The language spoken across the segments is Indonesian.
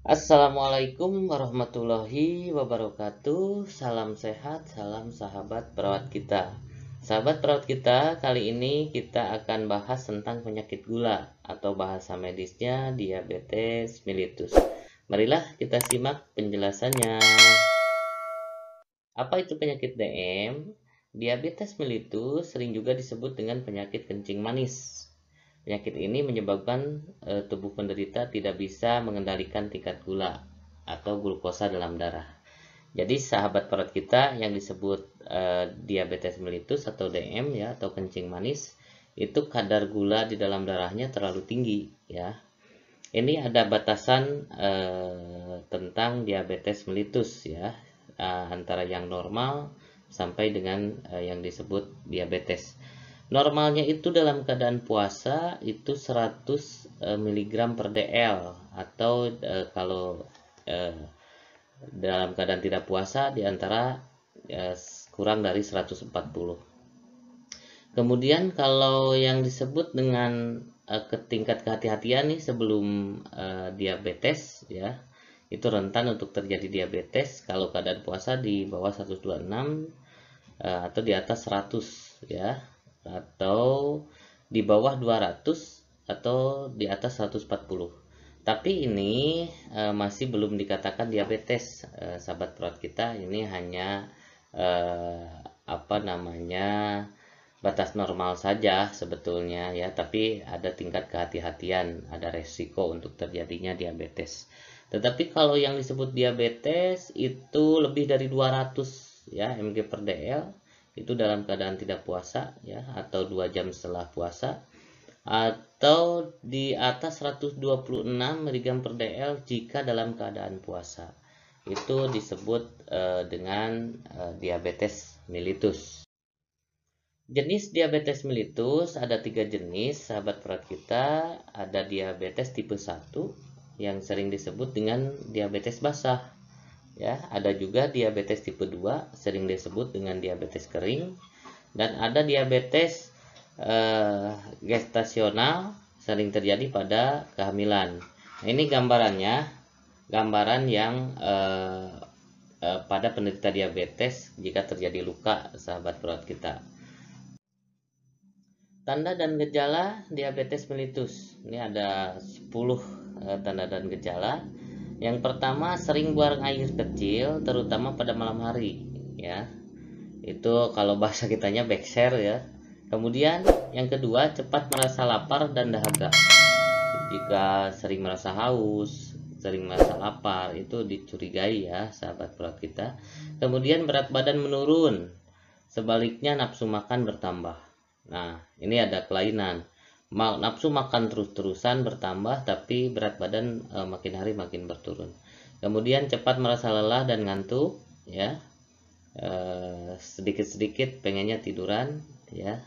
Assalamualaikum warahmatullahi wabarakatuh. Salam sehat, salam sahabat perawat kita. Sahabat perawat kita, kali ini kita akan bahas tentang penyakit gula atau bahasa medisnya diabetes mellitus. Marilah kita simak penjelasannya. Apa itu penyakit DM? Diabetes mellitus sering juga disebut dengan penyakit kencing manis. Penyakit ini menyebabkan tubuh penderita tidak bisa mengendalikan tingkat gula atau glukosa dalam darah. Jadi sahabat perawat kita yang disebut diabetes mellitus atau DM ya atau kencing manis itu kadar gula di dalam darahnya terlalu tinggi ya. Ini ada batasan tentang diabetes mellitus ya, antara yang normal sampai dengan yang disebut diabetes. Normalnya itu dalam keadaan puasa itu 100 mg per dl atau kalau dalam keadaan tidak puasa di antara kurang dari 140. Kemudian kalau yang disebut dengan tingkat kehati-hatian nih sebelum diabetes ya, itu rentan untuk terjadi diabetes kalau keadaan puasa di bawah 126 atau di atas 100 ya, atau di bawah 200 atau di atas 140. Tapi ini masih belum dikatakan diabetes, sahabat perawat kita. Ini hanya batas normal saja sebetulnya ya, tapi ada tingkat kehati-hatian, ada resiko untuk terjadinya diabetes. Tetapi kalau yang disebut diabetes itu lebih dari 200 ya mg per dl itu dalam keadaan tidak puasa ya, atau 2 jam setelah puasa, atau di atas 126 mg per dl jika dalam keadaan puasa. Itu disebut dengan diabetes mellitus. Jenis diabetes mellitus ada 3 jenis, sahabat perawat kita. Ada diabetes tipe 1 yang sering disebut dengan diabetes basah. Ya, ada juga diabetes tipe 2 sering disebut dengan diabetes kering, dan ada diabetes gestasional sering terjadi pada kehamilan. Nah, ini gambarannya, gambaran yang pada penderita diabetes jika terjadi luka, sahabat perawat kita. Tanda dan gejala diabetes mellitus. Ini ada 10 tanda dan gejala. Yang pertama, sering buang air kecil terutama pada malam hari ya. Itu kalau bahasa kitanya backshare ya. Kemudian yang kedua, cepat merasa lapar dan dahaga. Jika sering merasa haus, sering merasa lapar, itu dicurigai ya, sahabat perawat kita. Kemudian berat badan menurun. Sebaliknya nafsu makan bertambah. Nah, ini ada kelainan. Nafsu makan terus-terusan bertambah, tapi berat badan makin hari makin berturun. Kemudian cepat merasa lelah dan ngantuk, ya. Sedikit-sedikit pengennya tiduran, ya.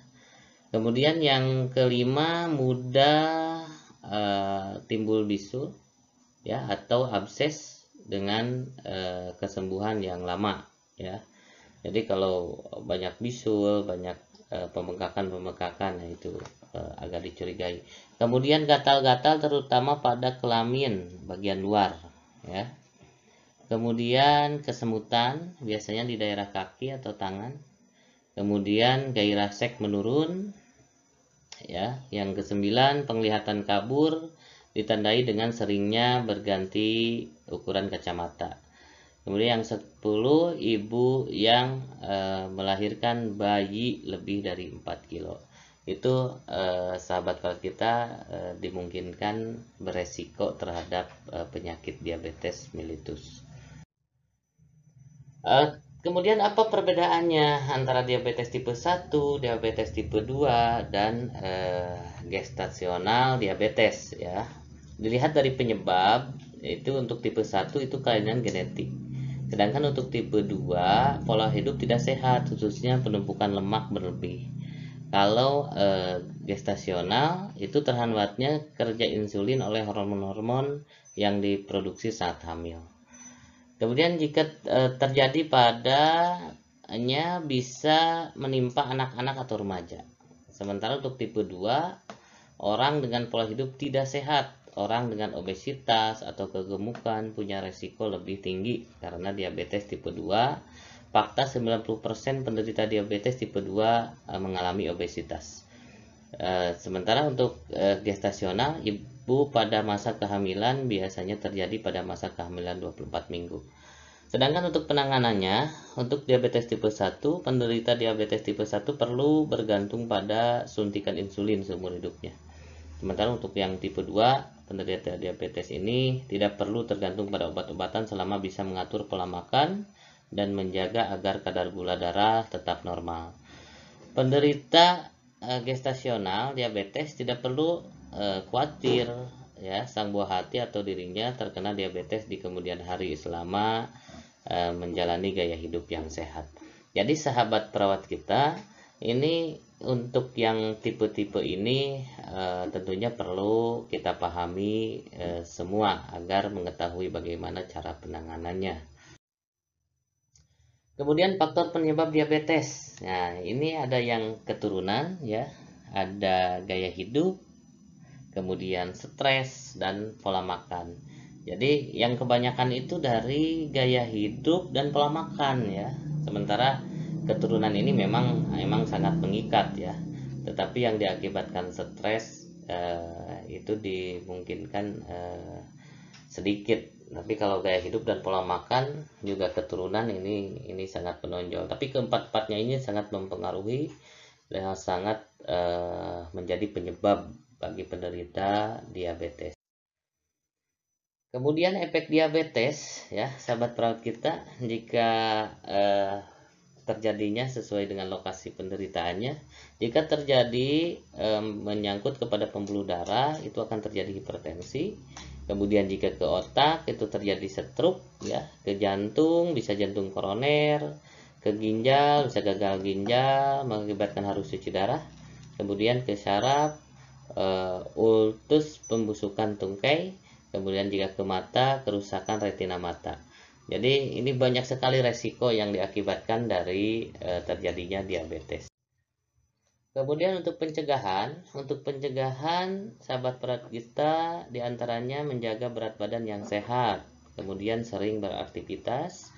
Kemudian yang kelima, mudah timbul bisul, ya, atau abses dengan kesembuhan yang lama, ya. Jadi kalau banyak bisul, banyak pembengkakan, nah itu agak dicurigai. Kemudian gatal-gatal terutama pada kelamin bagian luar ya. Kemudian kesemutan biasanya di daerah kaki atau tangan. Kemudian gairah seks menurun ya. Yang kesembilan, penglihatan kabur ditandai dengan seringnya berganti ukuran kacamata. Kemudian yang 10, ibu yang melahirkan bayi lebih dari 4 kilo. Itu sahabat perawat kita dimungkinkan beresiko terhadap penyakit diabetes mellitus. Kemudian apa perbedaannya antara diabetes tipe 1, diabetes tipe 2, dan gestasional diabetes ya. Dilihat dari penyebab, itu untuk tipe 1 itu kelainan genetik. Sedangkan untuk tipe 2, pola hidup tidak sehat, khususnya penumpukan lemak berlebih. Kalau gestasional, itu terhambatnya kerja insulin oleh hormon-hormon yang diproduksi saat hamil. Kemudian jika terjadi padanya bisa menimpa anak-anak atau remaja. Sementara untuk tipe 2, orang dengan pola hidup tidak sehat orang dengan obesitas atau kegemukan punya resiko lebih tinggi karena diabetes tipe 2. Fakta 90% penderita diabetes tipe 2 mengalami obesitas. Sementara untuk gestasional, ibu pada masa kehamilan biasanya terjadi pada masa kehamilan 24 minggu. Sedangkan untuk penanganannya, untuk diabetes tipe 1, penderita diabetes tipe 1 perlu bergantung pada suntikan insulin seumur hidupnya. Sementara untuk yang tipe 2, penderita diabetes ini tidak perlu tergantung pada obat-obatan selama bisa mengatur pola makan dan menjaga agar kadar gula darah tetap normal. Penderita gestasional diabetes tidak perlu khawatir ya, sang buah hati atau dirinya terkena diabetes di kemudian hari selama menjalani gaya hidup yang sehat. Jadi sahabat perawat kita, ini untuk yang tipe-tipe ini tentunya perlu kita pahami semua agar mengetahui bagaimana cara penanganannya. Kemudian faktor penyebab diabetes. Nah, ini ada yang keturunan ya, ada gaya hidup, kemudian stres dan pola makan. Jadi yang kebanyakan itu dari gaya hidup dan pola makan ya. Sementara keturunan ini memang sangat mengikat ya. Tetapi yang diakibatkan stres itu dimungkinkan sedikit. Tapi kalau gaya hidup dan pola makan juga keturunan ini sangat menonjol. Tapi keempat-empatnya ini sangat mempengaruhi dan sangat menjadi penyebab bagi penderita diabetes. Kemudian efek diabetes ya, sahabat perawat kita, jika terjadinya sesuai dengan lokasi penderitaannya. Jika terjadi menyangkut kepada pembuluh darah, itu akan terjadi hipertensi. Kemudian jika ke otak, itu terjadi stroke ya, ke jantung bisa jantung koroner, ke ginjal bisa gagal ginjal mengakibatkan harus cuci darah. Kemudian ke saraf, ultus pembusukan tungkai. Kemudian jika ke mata, kerusakan retina mata. Jadi ini banyak sekali resiko yang diakibatkan dari terjadinya diabetes. Kemudian untuk pencegahan sahabat perawat kita diantaranya menjaga berat badan yang sehat, kemudian sering beraktivitas,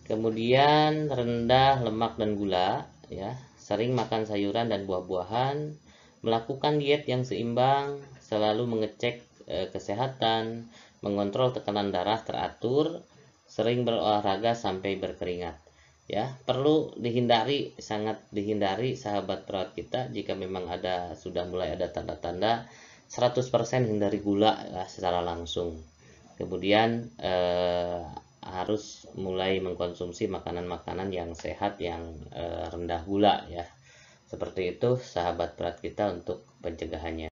kemudian rendah lemak dan gula, ya, sering makan sayuran dan buah-buahan, melakukan diet yang seimbang, selalu mengecek kesehatan, mengontrol tekanan darah teratur, sering berolahraga sampai berkeringat. Ya, perlu sangat dihindari sahabat perawat kita jika memang sudah mulai ada tanda-tanda 100% hindari gula ya, secara langsung. Kemudian harus mulai mengkonsumsi makanan-makanan yang sehat yang rendah gula ya. Seperti itu sahabat perawat kita untuk pencegahannya.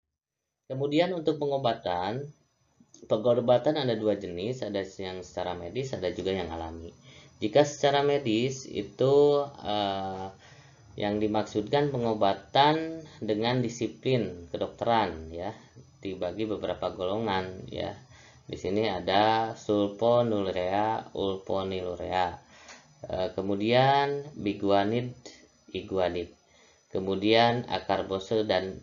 Kemudian untuk pengobatan ada dua jenis, ada yang secara medis, ada juga yang alami. Jika secara medis itu yang dimaksudkan pengobatan dengan disiplin kedokteran ya, dibagi beberapa golongan ya. Di sini ada sulfonylurea, ulfonylurea, kemudian biguanid, iguanid, kemudian akarbose dan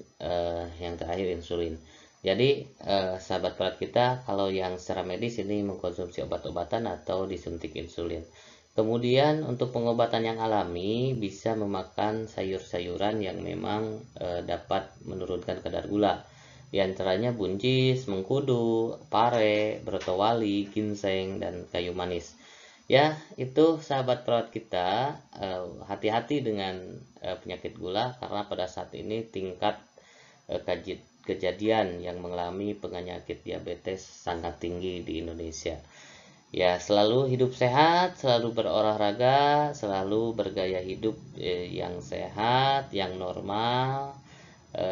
yang terakhir insulin. Jadi sahabat perawat kita, kalau yang secara medis ini mengkonsumsi obat-obatan atau disuntik insulin. Kemudian untuk pengobatan yang alami bisa memakan sayur-sayuran yang memang dapat menurunkan kadar gula. Di antaranya buncis, mengkudu, pare, brotowali, ginseng, dan kayu manis. Ya, itu sahabat perawat kita, hati-hati dengan penyakit gula karena pada saat ini tingkat kejadian yang mengalami penyakit diabetes sangat tinggi di Indonesia. Ya, selalu hidup sehat, selalu berolahraga, selalu bergaya hidup yang sehat, yang normal.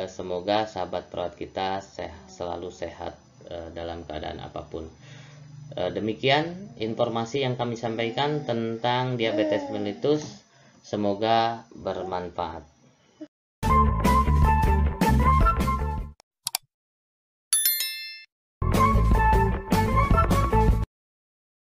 Semoga sahabat perawat kita selalu sehat dalam keadaan apapun. Demikian informasi yang kami sampaikan tentang diabetes mellitus. Semoga bermanfaat.